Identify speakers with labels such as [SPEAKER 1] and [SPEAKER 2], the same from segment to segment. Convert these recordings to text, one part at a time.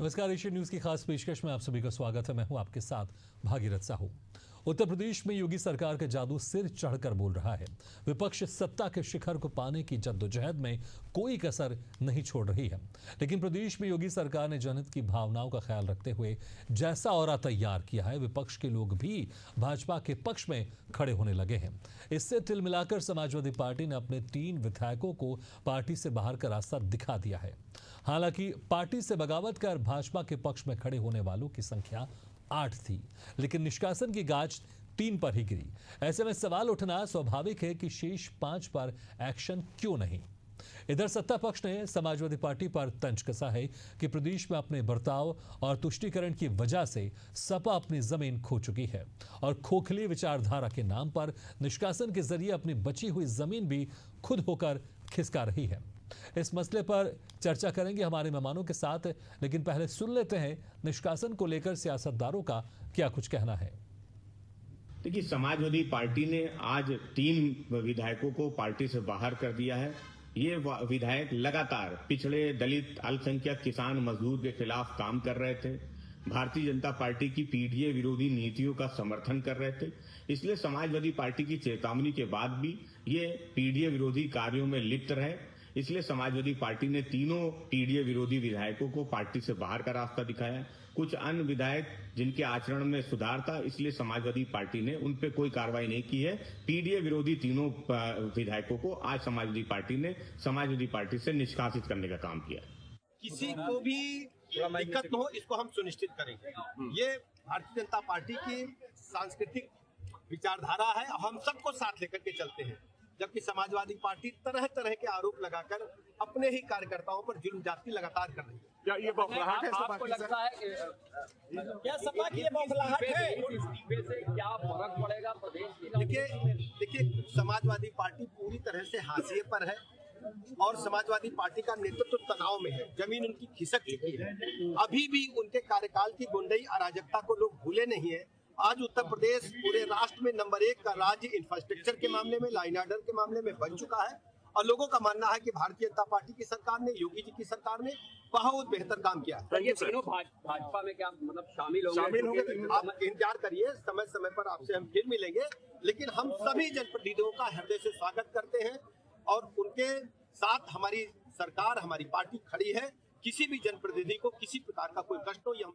[SPEAKER 1] नमस्कार, Asian news की खास पेशकश में आप सभी का स्वागत है। मैं हूं आपके साथ भागीरथ साहू। उत्तर प्रदेश में योगी सरकार का जादू सिर चढ़कर बोल रहा है। विपक्ष सत्ता के शिखर को पाने की जद्दोजहद में कोई कसर नहीं छोड़ रही है, लेकिन प्रदेश में योगी सरकार ने जनहित की भावनाओं का ख्याल रखते हुए जैसा औरा तैयार किया है, विपक्ष के लोग भी भाजपा के पक्ष में खड़े होने लगे हैं। इससे तिल मिलाकर समाजवादी पार्टी ने अपने 3 विधायकों को पार्टी से बाहर का रास्ता दिखा दिया है। हालांकि पार्टी से बगावत कर भाजपा के पक्ष में खड़े होने वालों की संख्या 8 थी, लेकिन निष्कासन की गाज 3 पर ही गिरी। ऐसे में सवाल उठना स्वाभाविक है कि शेष 5 पर एक्शन क्यों नहीं। इधर सत्ता पक्ष ने समाजवादी पार्टी पर तंज कसा है कि प्रदेश में अपने बर्ताव और तुष्टीकरण की वजह से सपा अपनी जमीन खो चुकी है और खोखली विचारधारा के नाम पर निष्कासन के जरिए अपनी बची हुई जमीन भी खुद होकर खिसका रही है। इस मसले पर चर्चा करेंगे हमारे मेहमानों के साथ, लेकिन पहले सुन लेते हैं निष्कासन को लेकर सियासतदारों का क्या कुछ कहना है।
[SPEAKER 2] देखिए, समाजवादी पार्टी ने आज 3 विधायकों को पार्टी से बाहर कर दिया है। ये विधायक लगातार पिछड़े, दलित, अल्पसंख्यक, किसान, मजदूर के खिलाफ काम कर रहे थे। भारतीय जनता पार्टी की पीडीए विरोधी नीतियों का समर्थन कर रहे थे। इसलिए समाजवादी पार्टी की चेतावनी के बाद भी ये पीडीए विरोधी कार्यों में लिप्त रहे। इसलिए समाजवादी पार्टी ने तीनों पीडीए विरोधी विधायकों को पार्टी से बाहर का रास्ता दिखाया। कुछ अन्य विधायक जिनके आचरण में सुधार था, इसलिए समाजवादी पार्टी ने उन पे कोई कार्रवाई नहीं की है। पीडीए विरोधी तीनों विधायकों को आज समाजवादी पार्टी ने समाजवादी पार्टी से निष्कासित करने का काम किया।
[SPEAKER 3] किसी को भी दिक्कत न हो, इसको हम सुनिश्चित करेंगे। ये भारतीय जनता पार्टी की सांस्कृतिक विचारधारा है, हम सबको साथ लेकर के चलते हैं। जबकि समाजवादी पार्टी तरह तरह के आरोप लगाकर अपने ही कार्यकर्ताओं पर जुल्म जाति लगातार कर रही है।
[SPEAKER 4] क्या ये बौखलाहट है?
[SPEAKER 5] आपको लगता है
[SPEAKER 3] क्या सपा की ये बौखलाहट है?
[SPEAKER 5] इस्तीफे से क्या फर्क पड़ेगा प्रदेश के?
[SPEAKER 3] देखिए, समाजवादी पार्टी पूरी तरह से हाशिए पर है और समाजवादी पार्टी का नेतृत्व तनाव में है। जमीन उनकी खिसक चुकी है। अभी भी उनके कार्यकाल की गुंडई अराजकता को लोग भूले नहीं है। आज उत्तर प्रदेश पूरे राष्ट्र में नंबर 1 का राज्य इंफ्रास्ट्रक्चर के मामले में, लाइन ऑर्डर के मामले में बन चुका है और लोगों का मानना है कि भारतीय जनता पार्टी की सरकार ने, योगी जी की सरकार ने बहुत बेहतर काम किया है।
[SPEAKER 5] ये तीनों भाजपा में क्या मतलब शामिल होंगे?
[SPEAKER 3] आप इंतजार करिए, समय समय पर आपसे हम फिर मिलेंगे। लेकिन हम सभी जनप्रतिनिधियों का हृदय से स्वागत करते हैं और उनके साथ हमारी सरकार, हमारी पार्टी खड़ी है। किसी भी जनप्रतिनिधि को किसी प्रकार का कोई कष्ट हो, ये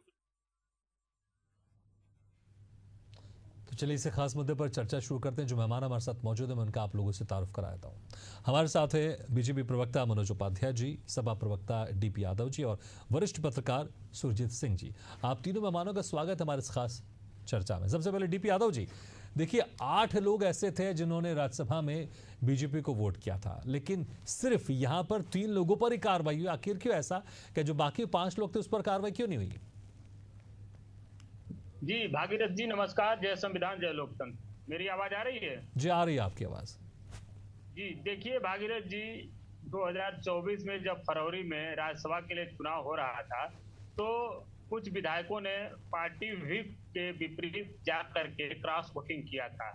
[SPEAKER 1] चलिए इसे खास मुद्दे पर चर्चा शुरू करते हैं। जो मेहमान हमारे साथ मौजूद है, मैं उनका आप लोगों से तारुफ कराता हूँ। हमारे साथ है बीजेपी प्रवक्ता मनोज उपाध्याय जी, सपा प्रवक्ता डीपी यादव जी और वरिष्ठ पत्रकार सुरजीत सिंह जी। आप तीनों मेहमानों का स्वागत हमारे इस खास चर्चा में। सबसे पहले डीपी यादव जी, देखिए 8 लोग ऐसे थे जिन्होंने राज्यसभा में बीजेपी को वोट किया था, लेकिन सिर्फ यहाँ पर 3 लोगों पर ही कार्रवाई हुई। आखिर क्यों ऐसा कि जो बाकी 5 लोग थे उस पर कार्रवाई क्यों नहीं हुई?
[SPEAKER 4] जी भागीरथ जी नमस्कार। जय संविधान, जय लोकतंत्र। मेरी आवाज आ रही है?
[SPEAKER 1] जी आ रही है आपकी आवाज। जी
[SPEAKER 4] देखिए भागीरथ जी, 2024 में जब फरवरी में राज्यसभा के लिए चुनाव हो रहा था, तो कुछ विधायकों ने पार्टी व्हिप के विपरीत जा करके क्रॉस वोटिंग किया था।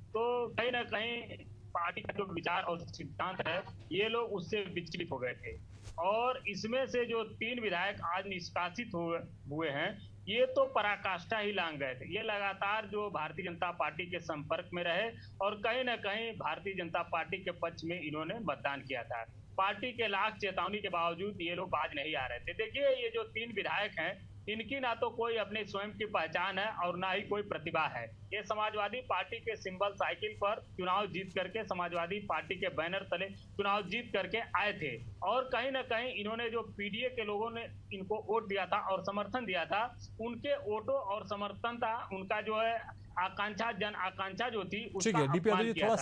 [SPEAKER 4] तो कहीं ना कहीं पार्टी का जो विचार और सिद्धांत है, ये लोग उससे विचलित हो गए थे और इसमें से जो 3 विधायक आज निष्कासित हुए हैं, ये तो पराकाष्ठा ही लांग गए थे। ये लगातार जो भारतीय जनता पार्टी के संपर्क में रहे और कहीं ना कहीं भारतीय जनता पार्टी के पक्ष में इन्होंने मतदान किया था। पार्टी के लाख चेतावनी के बावजूद ये लोग बाज नहीं आ रहे थे। देखिए, ये जो 3 विधायक हैं, इनकी ना तो कोई अपने स्वयं की पहचान है और ना ही कोई प्रतिभा है। ये समाजवादी पार्टी के सिंबल साइकिल पर चुनाव जीत करके, समाजवादी पार्टी के बैनर तले चुनाव जीत करके आए थे और कहीं ना कहीं इन्होंने जो पीडीए के लोगों ने इनको वोट दिया था और समर्थन दिया था, उनके वोटों और समर्थन था, उनका जो है आकांक्षा, जन आकांक्षा जो थी,
[SPEAKER 1] ठीक है डीपी यादव जी, थोड़ा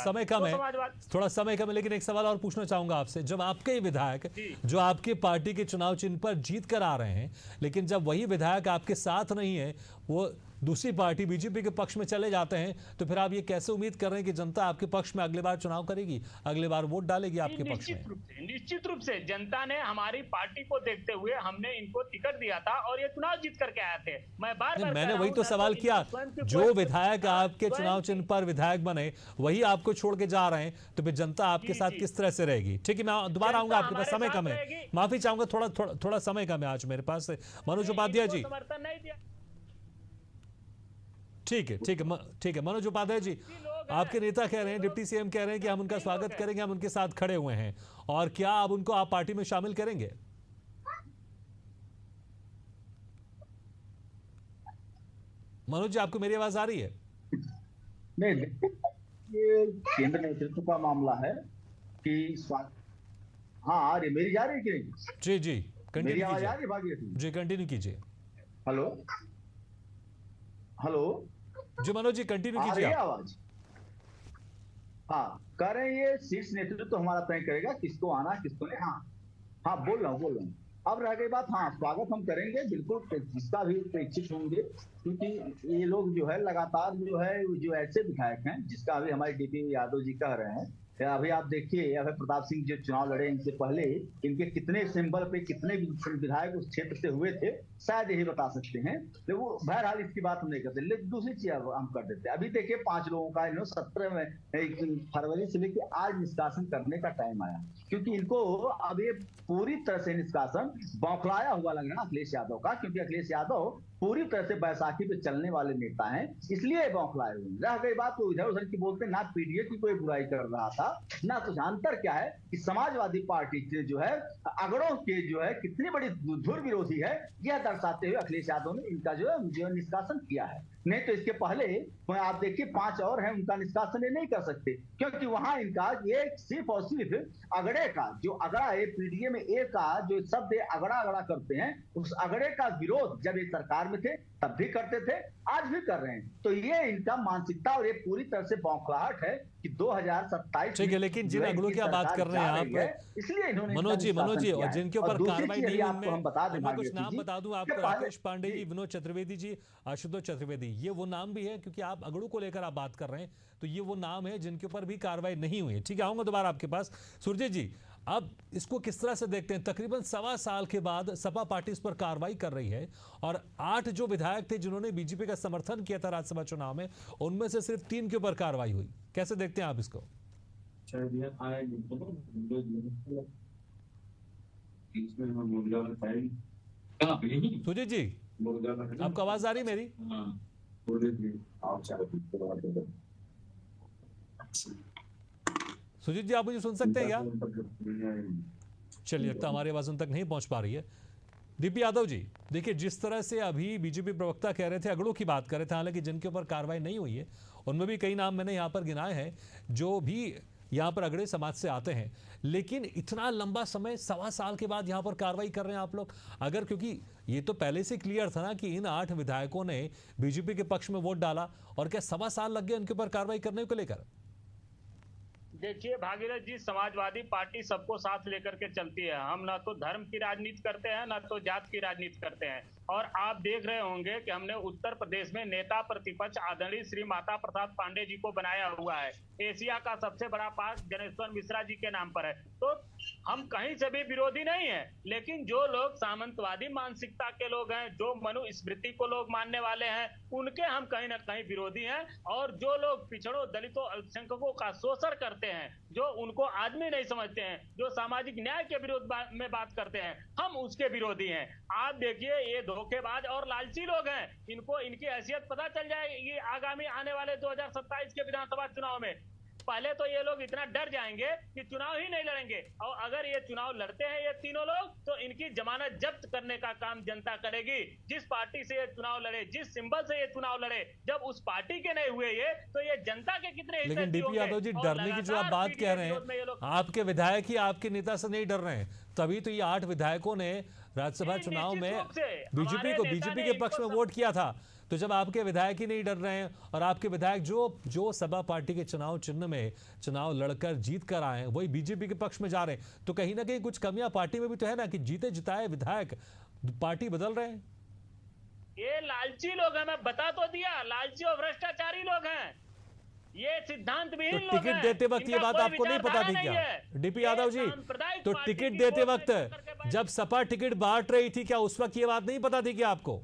[SPEAKER 1] समय कम है, लेकिन एक सवाल और पूछना चाहूंगा आपसे। जब आपके विधायक जो आपके पार्टी के चुनाव चिन्ह पर जीत कर आ रहे हैं, लेकिन जब वही विधायक आपके साथ नहीं है, वो दूसरी पार्टी बीजेपी के पक्ष में चले जाते हैं, तो फिर आप ये कैसे उम्मीद कर रहे हैं कि जनता आपके पक्ष में अगले बार चुनाव करेगी, अगले बार वोट डालेगी आपके पक्ष में?
[SPEAKER 4] निश्चित रूप से जनता ने हमारी पार्टी को देखते हुए हमने इनको टिकट दिया था और ये चुनाव जीत करके आए थे। मैं बार-बार
[SPEAKER 1] मैंने वही तो सवाल किया, जो विधायक आपके चुनाव चिन्ह पर विधायक बने वही आपको छोड़ के जा रहे हैं, तो फिर जनता आपके साथ किस तरह से रहेगी? ठीक है, मैं दोबारा आऊंगा, आपके पास समय कम है, माफी चाहूंगा, थोड़ा समय कम है आज मेरे पास। मनोज उपाध्याय जी, ठीक है, मनोज उपाध्याय जी, आपके नेता कह रहे हैं, डिप्टी सीएम कह रहे हैं कि हम उनका स्वागत करेंगे, हम उनके साथ खड़े हुए हैं, और क्या आप उनको आप पार्टी में शामिल करेंगे? मनोज जी, आपको मेरी आवाज आ रही है?
[SPEAKER 6] नहीं, ये केंद्र नेतृत्व का मामला है कि हाँ आ रही, मेरी जा रही है कि नहीं?
[SPEAKER 1] जी
[SPEAKER 6] मेरी आवाज आ रही है भागीरथी
[SPEAKER 1] जी, कंटिन्यू कीजिए।
[SPEAKER 6] हेलो
[SPEAKER 1] जी मनोज जी, कंटिन्यू कीजिए
[SPEAKER 6] आवाज। हाँ, कह रहे हैं ये शीर्ष नेतृत्व तो हमारा तय करेगा किसको आना किसको नहीं। हाँ बोल रहा हूँ। अब रह गई बात, हाँ स्वागत हम करेंगे बिल्कुल, जिसका भी इच्छुक होंगे, क्योंकि ये लोग जो है लगातार जो ऐसे विधायक हैं, जिसका अभी हमारे डीपी यादव जी कह रहे हैं, अभी आप देखिए अभय प्रताप सिंह जो चुनाव लड़े, इनसे पहले इनके कितने सिंबल पे कितने विधायक उस क्षेत्र से हुए थे, शायद यही बता सकते हैं। तो वो बहरहाल इसकी बात हम नहीं करते, लेकिन दूसरी चीज हम कर देते हैं। अभी देखिए 5 लोगों का 17 फरवरी से लेकर आज निष्कासन करने का टाइम आया, क्योंकि इनको अब ये पूरी तरह से निष्कासन बौखलाया हुआ लग रहा है अखिलेश यादव का, क्योंकि अखिलेश यादव पूरी तरह से बैसाखी पे चलने वाले नेता हैं, इसलिए बौखलाए हुए। रह गई बात तो इधर उधर की बोलते, ना पीडीए की कोई बुराई कर रहा था ना कुछ। अंतर क्या है कि समाजवादी पार्टी से जो है अगड़ों के जो है कितनी बड़ी धुर विरोधी है, यह दर्शाते हुए अखिलेश यादव ने इनका जो है निष्कासन किया है। नहीं तो इसके पहले आप देखिए 5 और हैं, उनका निष्कासन ये नहीं कर सकते, क्योंकि वहां इनका ये सिर्फ और सिर्फ अगड़े का जो अगड़ा है, पीडीए में ए का जो शब्द अगड़ा करते हैं, उस अगड़े का विरोध जब ये सरकार में थे तब भी करते थे, आज भी कर रहे हैं। तो ये इनका मानसिकता और ये पूरी तरह से बौखलाहट है कि 2027।
[SPEAKER 1] ठीक है, लेकिन जिन अगड़ों की आप बात कर रहे हैं आप, इसलिए इन्होंने मनोज जी, और जिनके ऊपर कार्रवाई नहीं हुई, मैं कुछ नाम बता दूं आपको, राकेश पांडे जी, विनोद चतुर्वेदी जी, आशुतोष चतुर्वेदी, ये वो नाम भी है, क्योंकि आप अगड़ों को लेकर आप बात कर रहे हैं, तो ये वो नाम है जिनके ऊपर भी कार्रवाई नहीं हुई है। ठीक है, आऊंगा दोबारा आपके पास। सुरजीत जी, अब इसको किस तरह से देखते हैं? तकरीबन 1.25 साल के बाद सपा पार्टी इस पर कार्रवाई कर रही है, और 8 जो विधायक थे जिन्होंने बीजेपी का समर्थन किया था राज्यसभा चुनाव में, उनमें से सिर्फ 3 के ऊपर कार्रवाई हुई। कैसे देखते हैं आप इसको? सुजीत जी, आपको आवाज आ रही मेरी? सुजीत जी, आप मुझे सुन सकते हैं क्या? चलिए, लगता हमारी आवाज उन तक नहीं पहुंच पा रही है। डीपी यादव जी, देखिए जिस तरह से अभी बीजेपी प्रवक्ता कह रहे थे, अगड़ों की बात कर रहे थे, हालांकि जिनके ऊपर कार्रवाई नहीं हुई है उनमें भी कई नाम मैंने यहाँ पर गिनाए हैं जो भी यहाँ पर अगड़े समाज से आते हैं, लेकिन इतना लंबा समय 1.25 साल के बाद यहाँ पर कार्रवाई कर रहे हैं आप लोग। अगर, क्योंकि ये तो पहले से क्लियर था ना कि इन 8 विधायकों ने बीजेपी के पक्ष में वोट डाला, और क्या 1.25 साल लग गए उनके ऊपर कार्रवाई करने को लेकर?
[SPEAKER 4] देखिए भागीरथ जी, समाजवादी पार्टी सबको साथ लेकर के चलती है। हम ना तो धर्म की राजनीति करते हैं, ना तो जात की राजनीति करते हैं। और आप देख रहे होंगे कि हमने उत्तर प्रदेश में नेता प्रतिपक्ष आदरणीय श्री माता प्रसाद पांडे जी को बनाया हुआ है। एशिया का सबसे बड़ा पार्क जनेश्वर मिश्रा जी के नाम पर है। तो हम कहीं से भी विरोधी नहीं है, लेकिन जो लोग सामंतवादी मानसिकता के लोग हैं, जो मनुस्मृति को लोग मानने वाले हैं, उनके हम कहीं ना कहीं विरोधी हैं। और जो लोग पिछड़ों, दलितों, अल्पसंख्यकों का शोषण करते हैं, जो उनको आदमी नहीं समझते हैं, जो सामाजिक न्याय के विरोध में बात करते हैं, हम उसके विरोधी हैं। आप देखिए, ये धोखेबाज और लालची लोग हैं, इनको इनकी हैसियत पता चल जाएगी आगामी आने वाले 2027 के विधानसभा चुनाव में। पहले तो ये लोग इतना डर जाएंगे कि चुनाव ही नहीं लड़ेंगे, और अगर ये चुनाव लड़ते हैं ये तीनों लोग, तो इनकी जमानत जब्त करने का काम जनता करेगी। जिस पार्टी से ये चुनाव लड़े, जिस सिंबल से ये चुनाव लड़े, जब उस पार्टी के नहीं हुए ये, तो ये जनता के कितने।
[SPEAKER 1] लेकिन डीपी यादव जी, डरने की जो आप बात कह रहे हैं, आपके विधायक ही आपके नेता से नहीं डर रहे हैं, तभी तो ये 8 विधायकों ने राज्यसभा चुनाव में बीजेपी के पक्ष में वोट किया था। तो जब आपके विधायक ही नहीं डर रहे हैं, और आपके विधायक जो सपा पार्टी के चुनाव चिन्ह में चुनाव लड़कर जीत कर आए हैं, वही बीजेपी के पक्ष में जा रहे हैं, तो कहीं ना कहीं कुछ कमियां पार्टी में भी तो है ना, कि जीते जिताए विधायक पार्टी बदल रहे हैं।
[SPEAKER 4] ये लालची लोग हैं, मैं बता तो दिया, लालची और भ्रष्टाचारी लोग हैं, ये सिद्धांत
[SPEAKER 1] तो
[SPEAKER 4] विहीन लोग हैं।
[SPEAKER 1] टिकट देते वक्त ये बात आपको नहीं पता थी क्या डीपी यादव जी? तो टिकट देते वक्त जब सपा टिकट बांट रही थी, क्या उस वक्त ये बात नहीं पता थी क्या आपको?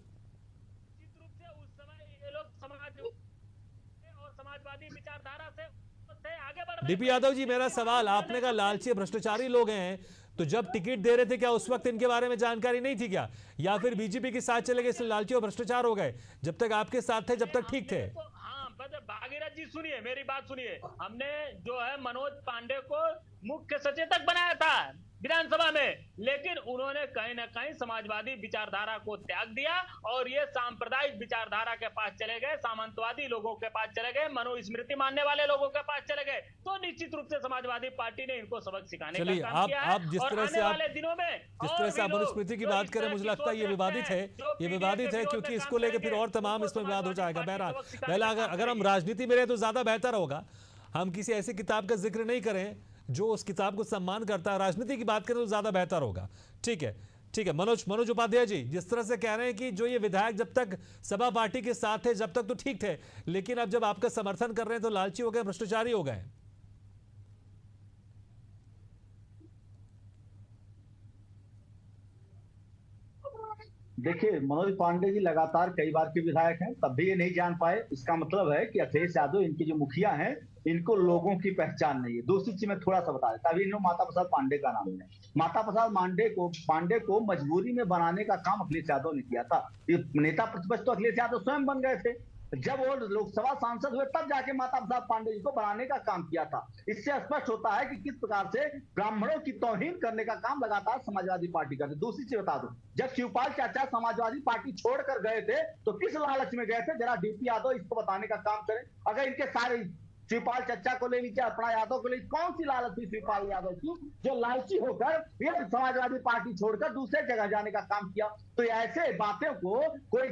[SPEAKER 4] निश्चित रूप से उस समय ये लोग समाज और समाजवादी विचारधारा से आगे बढ़ रहे
[SPEAKER 1] डीपी यादव जी, मेरा सवाल, आपने कहा लालची भ्रष्टाचारी लोग हैं, तो जब टिकट दे रहे थे क्या उस वक्त इनके बारे में जानकारी नहीं थी क्या, या फिर बीजेपी के साथ चले गए इसलिए लालची और भ्रष्टाचार हो गए? जब तक आपके साथ थे जब तक ठीक थे।
[SPEAKER 4] हाँ, भागीरथ जी सुनिए, मेरी बात सुनिए। हमने जो है मनोज पांडे को मुख्य सचेतक बनाया था विधानसभा में, लेकिन उन्होंने कहीं ना कहीं समाजवादी विचारधारा को त्याग दिया और ये सांप्रदायिक विचारधारा के पास चले गए, सामंतवादी लोगों के पास चले गए, मनुस्मृति मानने वाले लोगों के पास चले गए। तो निश्चित रूप से समाजवादी पार्टी ने इनको सबक सिखाने का काम किया है।
[SPEAKER 1] आप जिस तरह से
[SPEAKER 4] वाले दिनों में
[SPEAKER 1] जिस तरह से आप मनुस्मृति की बात करें, मुझे लगता है ये विवादित है, ये विवादित है, क्योंकि इसको लेकर फिर और तमाम इसमें विवाद हो जाएगा। बहरहाल अगर हम राजनीति में रहे तो ज्यादा बेहतर होगा, हम किसी ऐसी किताब का जिक्र नहीं करें जो उस किताब को सम्मान करता है, राजनीति की बात करें तो ज्यादा बेहतर होगा। ठीक है, ठीक है। मनोज उपाध्याय जी, जिस तरह से कह रहे हैं कि जो ये विधायक जब तक सपा पार्टी के साथ थे जब तक तो ठीक थे, लेकिन अब जब आपका समर्थन कर रहे हैं तो लालची हो गए, भ्रष्टाचारी हो गए।
[SPEAKER 6] देखिए, मनोज पांडे जी लगातार कई बार के विधायक हैं, तब भी ये नहीं जान पाए। इसका मतलब है कि अखिलेश यादव, इनके जो मुखिया हैं, इनको लोगों की पहचान नहीं है। दूसरी चीज मैं थोड़ा सा बता देता, अभी इन्होंने माता प्रसाद पांडे का नाम है। माता प्रसाद पांडे को मजबूरी में बनाने का काम अखिलेश यादव ने किया था। ये नेता प्रतिपक्ष तो अखिलेश यादव स्वयं बन गए थे। जब वो लोकसभा सांसद हुए तब जाके माता प्रसाद पांडे जी को बनाने का काम किया था। इससे स्पष्ट होता है कि किस प्रकार से ब्राह्मणों की तौहीन करने का काम लगातार समाजवादी पार्टी करती है। दूसरी चीज बता दूं, जब शिवपाल चाचा समाजवादी पार्टी छोड़कर गए थे तो किस लालच में गए थे, जरा डीपी यादव इसको बताने का काम करें। अगर इनके सारे शिवपाल चच्चा को ले लीजिए, अपना यादव को ले, कौन सी लालच थी शिवपाल यादव की जो लालची होकर ये समाजवादी पार्टी छोड़कर दूसरे जगह जाने का काम किया? तो ऐसे बातें को कोई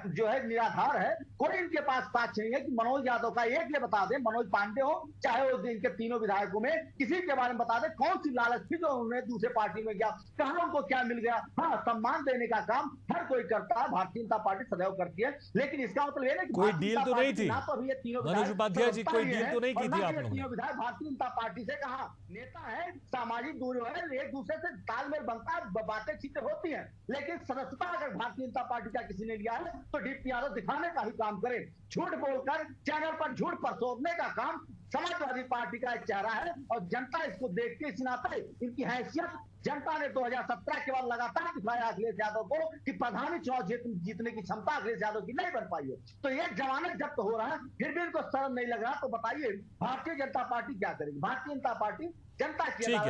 [SPEAKER 6] जो है निराधार है, कोई इनके पास साक्ष्य नहीं है कि मनोज यादव का एक ये बता दे, मनोज पांडे हो चाहे वो इनके तीनों विधायकों में किसी के बारे में बता दे कौन सी लालच थी जो उन्हें दूसरे पार्टी में गया, कहां उनको क्या मिल गया। हाँ, सम्मान देने का काम हर कोई करता है, भारतीय जनता पार्टी सदैव करती है, लेकिन इसका मतलब ये नहीं कि
[SPEAKER 1] कोई डील तो नहीं थी
[SPEAKER 6] मनोज
[SPEAKER 1] उपाध्याय जी, कोई डील तो नहीं की थी आप लोगों ने।
[SPEAKER 6] तीनों विधायक भारतीय जनता पार्टी से कहा नेता है, सामाजिक दूरी है, एक दूसरे से तालमेल बनता है, बातें चीजें होती हैं, लेकिन सदस्यता अगर भारतीय जनता पार्टी का किसी ने लिया है तो डीपी यादव दिखाने का ही काम करे। झूठ बोलकर चैनल पर झूठ परसोड़ने का काम समाजवादी पार्टी का एक चेहरा है और जनता इसको देख के इस नाते इनकी हैसियत जनता ने 2017 के बाद लगातार दिखाया अखिलेश यादव को कि प्रधानी चुनाव जीतने की क्षमता अखिलेश यादव की नहीं बन पाई है। तो ये जमानत जब्त हो रहा है, फिर भी इनको शर्म नहीं लग रहा, तो बताइए भारतीय जनता पार्टी क्या करेगी? भारतीय जनता पार्टी जनता की,
[SPEAKER 1] ठीक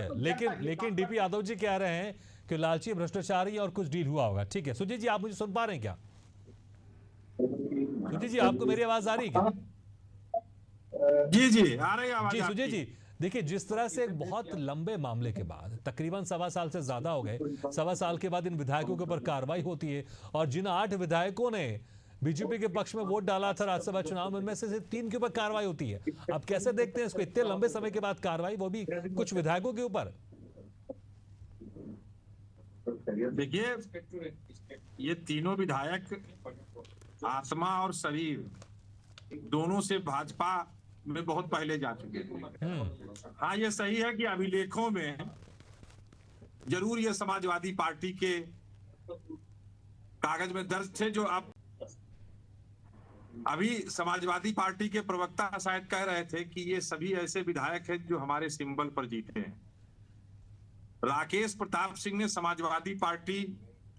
[SPEAKER 1] है, लेकिन डीपी यादव जी कह रहे हैं कि लालची भ्रष्टाचारी और कुछ डील हुआ होगा। ठीक है, सुजीत जी, आप मुझे सुन पा रहे हैं क्या? सुजीत जी, आपको मेरी आवाज आ रही है क्या?
[SPEAKER 7] जी आ रही है आवाज।
[SPEAKER 1] जी सुजीत जी, देखिए, जिस तरह से एक बहुत लंबे मामले के बाद, तकरीबन 1.25 साल से ज्यादा हो गए, 1.25 साल के बाद इन विधायकों के ऊपर कार्रवाई होती है और जिन 8 विधायकों ने बीजेपी के पक्ष में वोट डाला था राज्यसभा चुनाव में, उनमें से सिर्फ 3 के ऊपर कार्रवाई होती है। आप कैसे देखते हैं इसको, इतने लंबे समय के बाद कार्रवाई, वो भी कुछ विधायकों के ऊपर?
[SPEAKER 7] देखिए, ये तीनों विधायक आत्मा और शरीर दोनों से भाजपा में बहुत पहले जा चुके थे। हाँ, ये सही है कि अभिलेखों में जरूर ये समाजवादी पार्टी के कागज में दर्ज थे। जो आप अभी समाजवादी पार्टी के प्रवक्ता शायद कह रहे थे कि ये सभी ऐसे विधायक हैं जो हमारे सिंबल पर जीते हैं। राकेश प्रताप सिंह ने समाजवादी पार्टी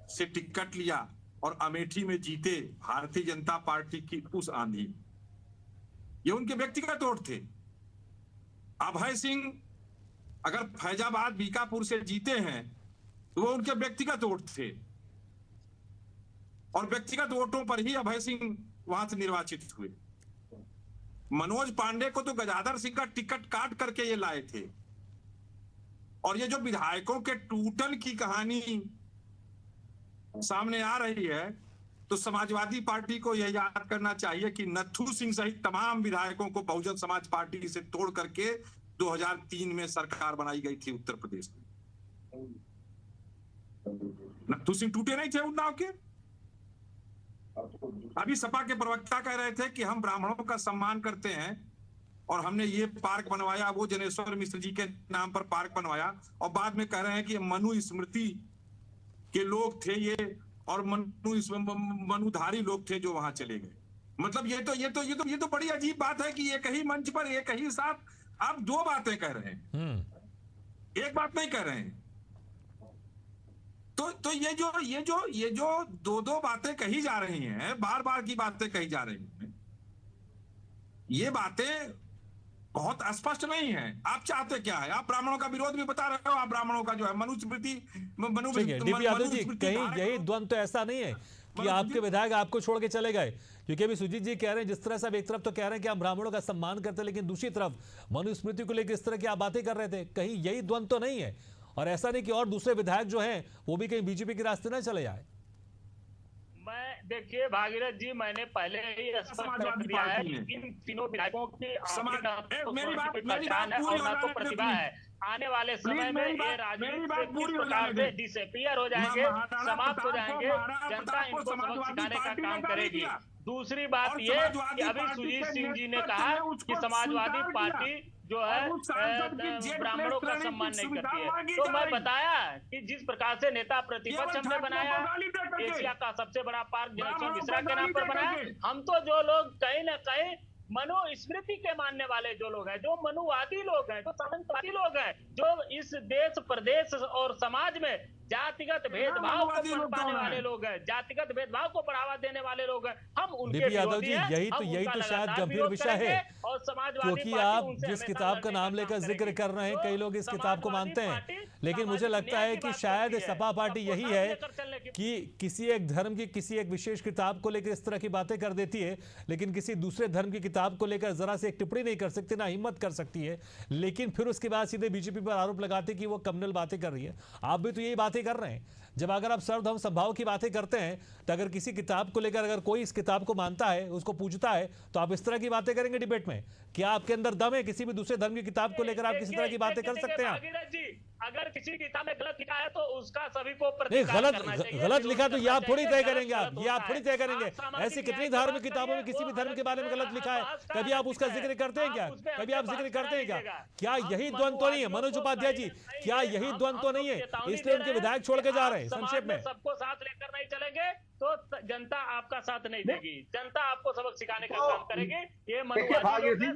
[SPEAKER 7] से टिकट लिया और अमेठी में जीते भारतीय जनता पार्टी की उस आंधी। ये उनके व्यक्तिगत वोट थे। अभय सिंह अगर फैजाबाद बीकापुर से जीते हैं तो वो उनके व्यक्तिगत वोट थे और व्यक्तिगत वोटों पर ही अभय सिंह वहां से निर्वाचित हुए। मनोज पांडे को तो गजाधर सिंह का टिकट काट करके ये लाए थे। और ये जो विधायकों के टूटन की कहानी सामने आ रही है, तो समाजवादी पार्टी को यह याद करना चाहिए कि नथू सिंह सहित तमाम विधायकों को बहुजन समाज पार्टी से तोड़ करके 2003 में सरकार बनाई गई थी उत्तर प्रदेश में। नथू सिंह टूटे नहीं थे उन्नाव के। अभी सपा के प्रवक्ता कह रहे थे कि हम ब्राह्मणों का सम्मान करते हैं और हमने ये पार्क बनवाया, वो जनेश्वर मिश्र जी के नाम पर पार्क बनवाया, और बाद में कह रहे हैं कि मनु स्मृति के लोग थे ये, और मनुधारी लोग थे जो वहां चले गए। मतलब ये तो बड़ी अजीब बात है कि एक ही मंच पर एक ही साथ आप दो बातें कह रहे हैं, एक बात नहीं कह रहे हैं। तो ये जो दो बातें कही जा रही हैं, बार बार की बातें कही जा रही हैं, ये बातें बहुत स्पष्ट नहीं है। आप चाहते क्या है? आप ब्राह्मणों का विरोध भी बता रहे हो, आप ब्राह्मणों का जो है मनुस्मृति
[SPEAKER 1] डीपी यादव जी, कहीं यही द्वंद्व तो ऐसा नहीं है कि आपके विधायक आपको छोड़ के चले गए? क्योंकि अभी सुजीत जी कह रहे हैं जिस तरह से आप एक तरफ तो कह रहे हैं कि हम ब्राह्मणों का सम्मान करते हैं, लेकिन दूसरी तरफ मनुस्मृति को लेकर इस तरह की आप बातें कर रहे थे, कहीं यही द्वंद्व तो नहीं है? और ऐसा नहीं कि और दूसरे विधायक जो हैं वो भी कहीं बीजेपी के रास्ते ना चले जाए।
[SPEAKER 4] मैं देखिए भागीरथ जी, मैंने पहले ही स्पष्ट कर दिया है कि इन तीनों विधायकों की पहचान है और ना तो प्रतिभा है। आने वाले समय में ये राजनीति किस प्रकार से डिसअपियर हो जाएंगे, समाप्त हो जाएंगे, जनता इनको सबक सिखाने का काम करेगी। दूसरी बात ये कि अभी सुजीत सिंह जी ने कहा कि समाजवादी पार्टी जो है ब्राह्मणों का सम्मान नहीं करती है। तो मैं बताया कि जिस प्रकार से नेता प्रतिपक्ष हमने बनाया, एशिया का सबसे बड़ा पार्क जनेश्वर मिश्रा के नाम पर बनाया, हम तो जो लोग कहीं ना कहीं मनुस्मृति के मानने वाले जो लोग हैं, जो मनुवादी लोग हैं, जो सामंतवादी लोग हैं, जो इस देश प्रदेश और समाज में जातिगत भेदभाव को पनपाने वाले लोग हैं, जातिगत भेदभाव को बढ़ावा देने वाले लोग हैं, हम उनके विरोधी हैं।
[SPEAKER 1] यही तो शायद गंभीर विषय है,
[SPEAKER 4] और समाजवादी
[SPEAKER 1] क्योंकि आप जिस किताब का नाम लेकर जिक्र कर रहे हैं, कई लोग इस किताब को मानते हैं, लेकिन मुझे लगता है कि शायद सपा पार्टी यही है कि किसी एक धर्म की किसी एक विशेष किताब को लेकर इस तरह की बातें कर देती है, लेकिन किसी दूसरे धर्म की किताब को लेकर जरा से एक टिप्पणी नहीं कर सकती, ना हिम्मत कर सकती है, लेकिन फिर उसके बाद सीधे बीजेपी पर आरोप लगाते कि वो कम्युनल बातें कर रही है। आप भी तो यही बातें कर रहे हैं। जब अगर आप सर्वधर्म समभाव की बातें करते हैं, तो अगर किसी किताब को लेकर अगर कोई इस किताब को मानता है, उसको पूजता है, तो आप इस तरह की बातें करेंगे डिबेट में? क्या आपके अंदर दम है? किसी भी दूसरे धर्म की किताब को लेकर आप किसी तरह की बातें कर सकते हैं?
[SPEAKER 4] अगर किसी किताब में गलत लिखा है तो उसका सभी को
[SPEAKER 1] नहीं, गलत लिखा तो ये आप थोड़ी तय करेंगे, ये आप थोड़ी तय करेंगे। ऐसी कितनी धार्मिक किताबों में किसी भी धर्म के बारे में गलत लिखा है, कभी आप उसका जिक्र करते हैं क्या? कभी आप जिक्र करते हैं क्या? क्या यही द्वंद्व तो नहीं है मनोज उपाध्याय जी? क्या यही द्वंद्व तो नहीं है? इसलिए उनके विधायक छोड़ के जा रहे हैं। संक्षेप में,
[SPEAKER 4] सबको साथ लेकर नहीं चलेंगे तो जनता आपका साथ नहीं देगी, जनता आपको सबक सिखाने का काम करेगी। ये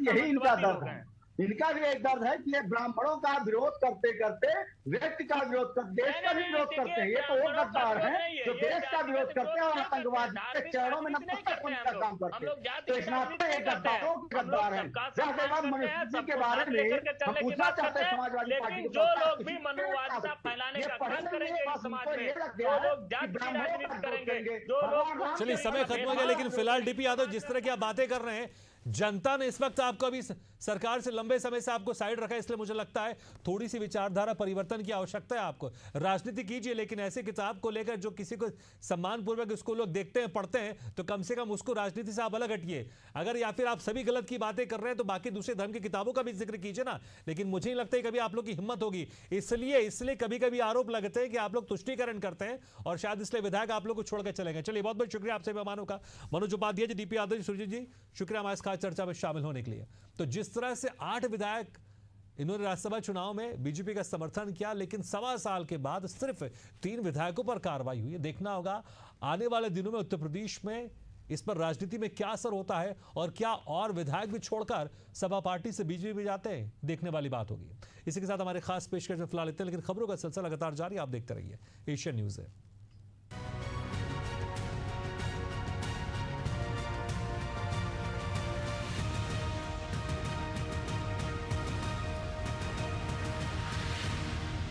[SPEAKER 6] यही इनका दर्द है, इनका भी एक दर्द है कि ये ब्राह्मणों का विरोध करते करते व्यक्ति का विरोध कर देश का भी विरोध करते हैं। ये तो वो गद्दार हैं जो देश का विरोध करते हैं और आतंकवादी के चरणों में नतमस्तक होने का काम करते हैं। तो इस नाते एक गद्दारों के गद्दार हैं। रहते बात मनुस्मृति के बारे में हम पूछना चाहते हैं समाजवादी पार्टी को,
[SPEAKER 4] जो लोग भी मनुवादिता फैलाने का काम करेंगे समाज में, जो लोग जाति की राजनीति करेंगे, जो लोग।
[SPEAKER 1] चलिए समय खत्म हो गया, लेकिन फिलहाल डीपी यादव जिस तरह की आप बातें कर रहे हैं, जनता ने इस वक्त आपको अभी सरकार से लंबे समय से आपको साइड रखा है, इसलिए मुझे लगता है थोड़ी सी विचारधारा परिवर्तन की आवश्यकता है आपको। राजनीति कीजिए, लेकिन ऐसे किताब को लेकर जो किसी को सम्मानपूर्वक इसको लोग देखते हैं, पढ़ते हैं, तो कम से कम उसको राजनीति से आप अलग हटिए। अगर या फिर आप सभी गलत की बातें कर रहे हैं तो बाकी दूसरे धर्म की किताबों का भी जिक्र कीजिए ना। लेकिन मुझे नहीं लगता है कभी आप लोग की हिम्मत होगी, इसलिए कभी कभी आरोप लगते हैं कि आप लोग तुष्टीकरण करते हैं और शायद इसलिए विधायक आप लोग को छोड़कर चले गए। चलिए, बहुत बहुत शुक्रिया आपसे मेहमानों का, मनोज उपाध्याय जी, डीपी यादव जी, सुरजीत जी, शुक्रिया हमारे खास चर्चा में शामिल होने के लिए। तो जिस तरह से 8 विधायक इन्होंने राज्यसभा चुनाव में बीजेपी का समर्थन किया, लेकिन 1.25 साल के बाद सिर्फ 3 विधायकों पर कार्रवाई हुई है। देखना होगा आने वाले दिनों में उत्तर प्रदेश में इस पर राजनीति में क्या असर होता है और क्या और विधायक भी छोड़कर सपा पार्टी से बीजेपी में जाते हैं, देखने वाली बात होगी। इसी के साथ हमारे खास पेशकश में फिलहाल इतने, लेकिन खबरों का सिलसिला लगातार जारी, आप देखते रहिए एशियन न्यूज़ है।